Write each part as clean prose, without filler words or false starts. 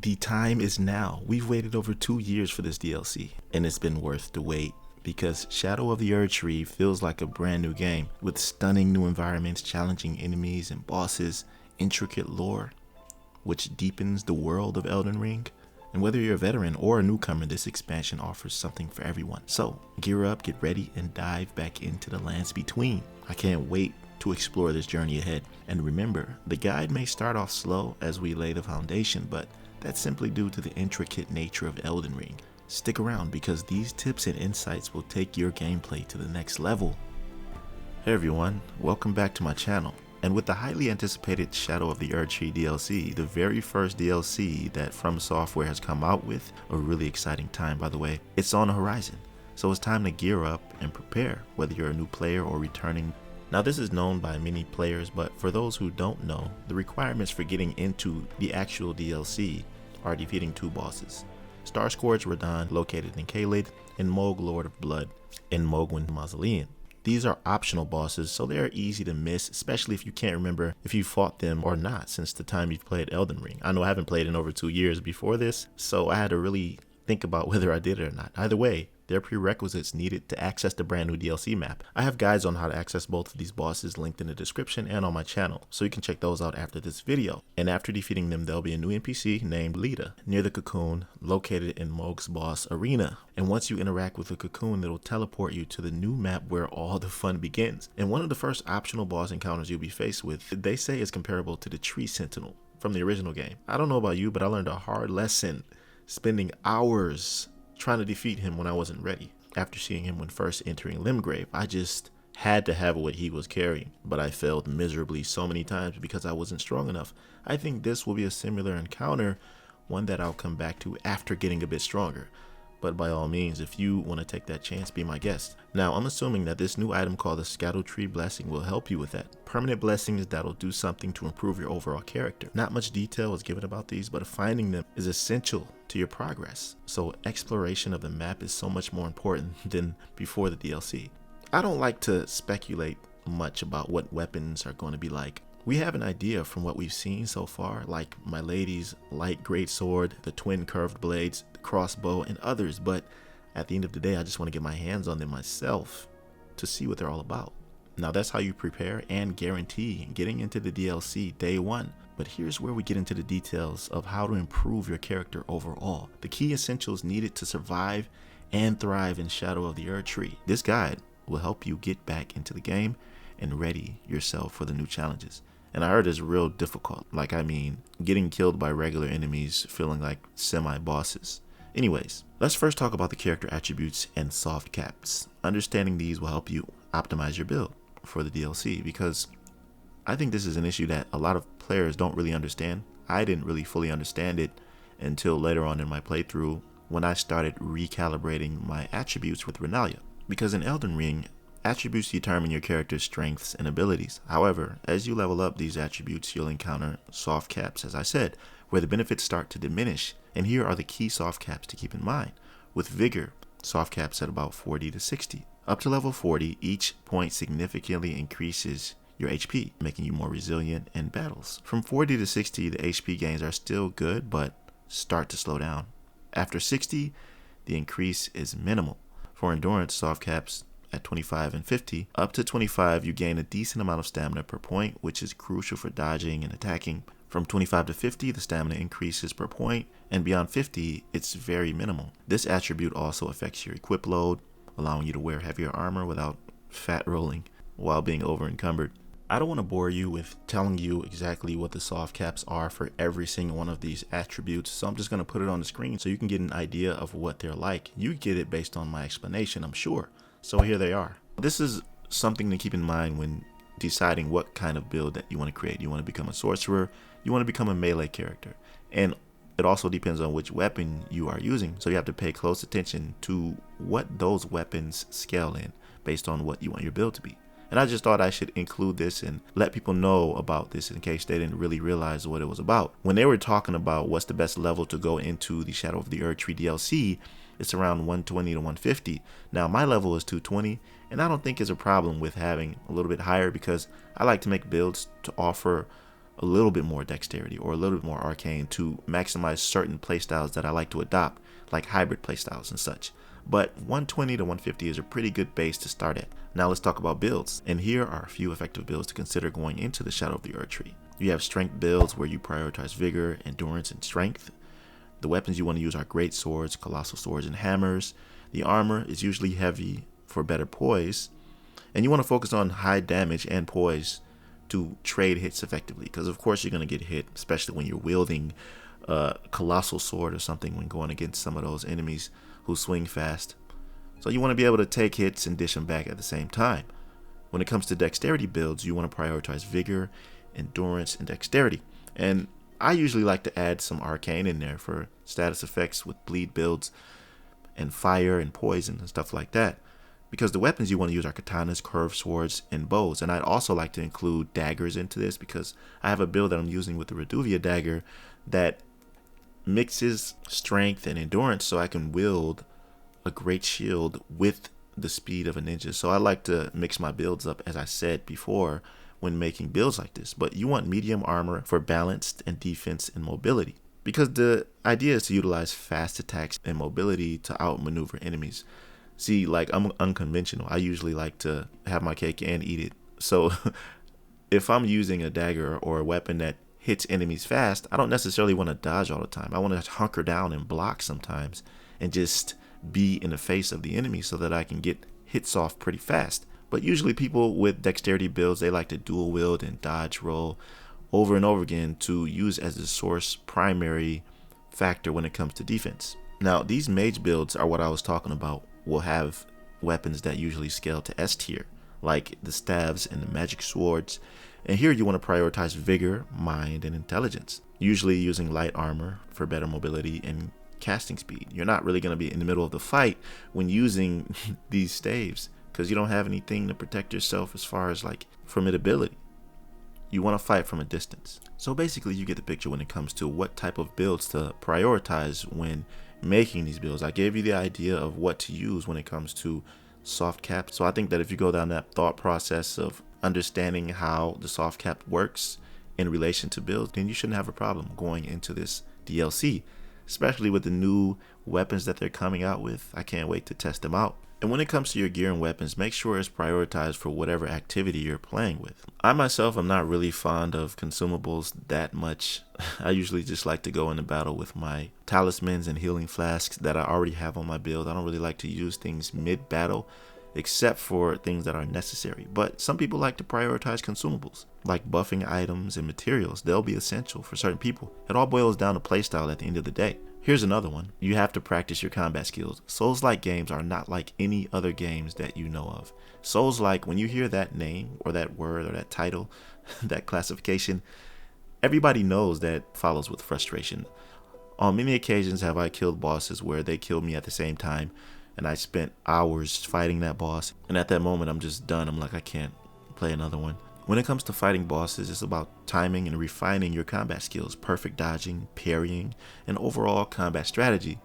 The time is now. We've waited over 2 years for this DLC, and it's been worth the wait because Shadow of the Erdtree feels like a brand new game with stunning new environments, challenging enemies and bosses, intricate lore, which deepens the world of Elden Ring. And whether you're a veteran or a newcomer, this expansion offers something for everyone. So gear up, get ready, and dive back into the lands between. I can't wait to explore this journey ahead. And remember, the guide may start off slow as we lay the foundation, but that's simply due to the intricate nature of Elden Ring. Stick around because these tips and insights will take your gameplay to the next level. Hey everyone, welcome back to my channel. And with the highly anticipated Shadow of the Erdtree DLC, the very first DLC that FromSoftware has come out with, a really exciting time by the way, it's on the horizon. So it's time to gear up and prepare, whether you're a new player or returning. Now this is known by many players, but for those who don't know, the requirements for getting into the actual DLC are defeating 2 bosses. Starscourge Radahn, located in 𝐤𝐤𝐬, and Mohg Lord of Blood in 𝐦𝐤𝐤𝐬 Mausoleum. These are optional bosses, so they are easy to miss, especially if you can't remember if you fought them or not since the time you've played Elden Ring. I know I haven't played in over 2 years before this, so I had to really think about whether I did it or not. Either way, they're prerequisites needed to access the brand new DLC map. I have guides on how to access both of these bosses linked in the description and on my channel, so you can check those out after this video. And after defeating them, there'll be a new NPC named Lita near the cocoon located in Mohg's boss arena. And once you interact with the cocoon, it'll teleport you to the new map where all the fun begins. And one of the first optional boss encounters you'll be faced with, they say is comparable to the Tree Sentinel from the original game. I don't know about you, but I learned a hard lesson spending hours trying to defeat him when I wasn't ready. After seeing him when first entering Limgrave, I just had to have what he was carrying, but I failed miserably so many times because I wasn't strong enough. I think this will be a similar encounter, one that I'll come back to after getting a bit stronger. But by all means, if you want to take that chance, be my guest. Now, I'm assuming that this new item called the Scattletree Blessing will help you with that. Permanent blessings that'll do something to improve your overall character. Not much detail is given about these, but finding them is essential to your progress. So exploration of the map is so much more important than before the DLC. I don't like to speculate much about what weapons are going to be like. We have an idea from what we've seen so far, like my lady's light greatsword, the twin curved blades, the crossbow, and others, but at the end of the day, I just want to get my hands on them myself to see what they're all about. Now that's how you prepare and guarantee getting into the DLC day one. But here's where we get into the details of how to improve your character overall. The key essentials needed to survive and thrive in Shadow of the Erdtree. This guide will help you get back into the game and ready yourself for the new challenges. And I heard it's real difficult. Like, I mean, getting killed by regular enemies feeling like semi-bosses. Anyways, let's first talk about the character attributes and soft caps. Understanding these will help you optimize your build for the DLC because I think this is an issue that a lot of players don't really understand. I didn't really fully understand it until later on in my playthrough when I started recalibrating my attributes with Renalia. Because in Elden Ring, attributes determine your character's strengths and abilities. However, as you level up these attributes, you'll encounter soft caps, as I said, where the benefits start to diminish. And here are the key soft caps to keep in mind. With Vigor, soft caps at about 40 to 60. Up to level 40, each point significantly increases your HP, making you more resilient in battles. From 40 to 60, the HP gains are still good, but start to slow down. After 60, the increase is minimal. For Endurance, soft caps at 25 and 50. Up to 25, you gain a decent amount of stamina per point, which is crucial for dodging and attacking. From 25 to 50, the stamina increases per point, and beyond 50, it's very minimal. This attribute also affects your equip load, allowing you to wear heavier armor without fat rolling while being over encumbered. I don't want to bore you with telling you exactly what the soft caps are for every single one of these attributes, so I'm just going to put it on the screen so you can get an idea of what they're like. You get it based on my explanation, I'm sure. So here they are. This is something to keep in mind when deciding what kind of build that you want to create. You want to become a sorcerer, you want to become a melee character, and it also depends on which weapon you are using, so you have to pay close attention to what those weapons scale in based on what you want your build to be. And I just thought I should include this and let people know about this in case they didn't really realize what it was about. When they were talking about what's the best level to go into the Shadow of the Erdtree DLC, it's around 120 to 150. Now my level is 220, and I don't think it's a problem with having a little bit higher because I like to make builds to offer a little bit more dexterity or a little bit more arcane to maximize certain playstyles that I like to adopt, like hybrid playstyles and such. But 120 to 150 is a pretty good base to start at. Now let's talk about builds, and here are a few effective builds to consider going into the Shadow of the Erdtree. You have strength builds where you prioritize vigor, endurance, and strength. The weapons you want to use are great swords, colossal swords, and hammers. The armor is usually heavy for better poise, and you want to focus on high damage and poise to trade hits effectively, because of course you're going to get hit, especially when you're wielding a colossal sword or something when going against some of those enemies who swing fast. So you want to be able to take hits and dish them back at the same time. When it comes to dexterity builds, you want to prioritize vigor, endurance, and dexterity. And I usually like to add some arcane in there for status effects with bleed builds and fire and poison and stuff like that, because the weapons you want to use are katanas, curved swords, and bows. And I'd also like to include daggers into this, because I have a build that I'm using with the Reduvia dagger that mixes strength and endurance so I can wield a great shield with the speed of a ninja. So I like to mix my builds up, as I said before, when making builds like this. But you want medium armor for balance and defense and mobility, because the idea is to utilize fast attacks and mobility to outmaneuver enemies. See, like, I'm unconventional. I usually like to have my cake and eat it. So if I'm using a dagger or a weapon that hits enemies fast, I don't necessarily want to dodge all the time. I want to hunker down and block sometimes and just be in the face of the enemy so that I can get hits off pretty fast. But usually people with dexterity builds, they like to dual wield and dodge roll over and over again to use as the source primary factor when it comes to defense. Now, these mage builds are what I was talking about. Will have weapons that usually scale to S tier, like the staves and the magic swords. And here you want to prioritize vigor, mind, and intelligence, usually using light armor for better mobility and casting speed. You're not really going to be in the middle of the fight when using these staves, because you don't have anything to protect yourself as far as like formidability. You want to fight from a distance. So basically you get the picture when it comes to what type of builds to prioritize when making these builds. I gave you the idea of what to use when it comes to soft cap. So I think that if you go down that thought process of understanding how the soft cap works in relation to builds, then you shouldn't have a problem going into this DLC, especially with the new weapons that they're coming out with. I can't wait to test them out. And when it comes to your gear and weapons, make sure it's prioritized for whatever activity you're playing with. I myself am not really fond of consumables that much. I usually just like to go into battle with my talismans and healing flasks that I already have on my build. I don't really like to use things mid-battle except for things that are necessary. But some people like to prioritize consumables, like buffing items and materials. They'll be essential for certain people. It all boils down to playstyle at the end of the day. Here's another one. You have to practice your combat skills. Souls-like games are not like any other games that you know of. Souls-like, when you hear that name or that word or that title, that classification, everybody knows that follows with frustration. On many occasions have I killed bosses where they killed me at the same time, and I spent hours fighting that boss, and at that moment I'm just done. I'm like, I can't play another one. When it comes to fighting bosses, it's about timing and refining your combat skills, perfect dodging, parrying, and overall combat strategy,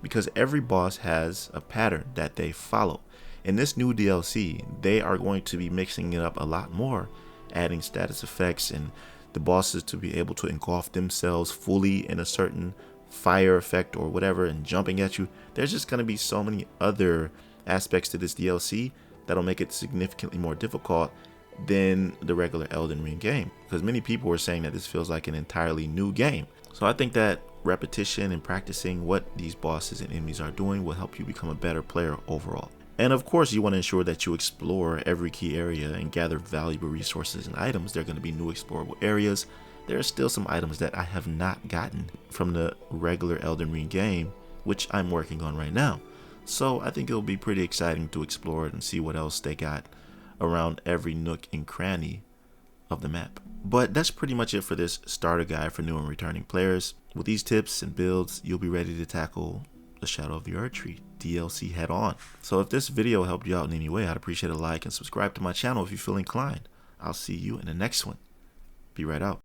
because every boss has a pattern that they follow. In this new DLC, they are going to be mixing it up a lot more, adding status effects and the bosses to be able to engulf themselves fully in a certain fire effect or whatever and jumping at you. There's just going to be so many other aspects to this DLC that'll make it significantly more difficult than the regular Elden Ring game, because many people were saying that this feels like an entirely new game. So I think that repetition and practicing what these bosses and enemies are doing will help you become a better player overall. And of course, you want to ensure that you explore every key area and gather valuable resources and items. There are going to be new explorable areas. There are still some items that I have not gotten from the regular Elden Ring game, which I'm working on right now. So I think it'll be pretty exciting to explore it and see what else they got around every nook and cranny of the map. But that's pretty much it for this starter guide for new and returning players. With these tips and builds, you'll be ready to tackle the Shadow of the Erdtree DLC head on. So if this video helped you out in any way, I'd appreciate a like and subscribe to my channel if you feel inclined. I'll see you in the next one. Be right out.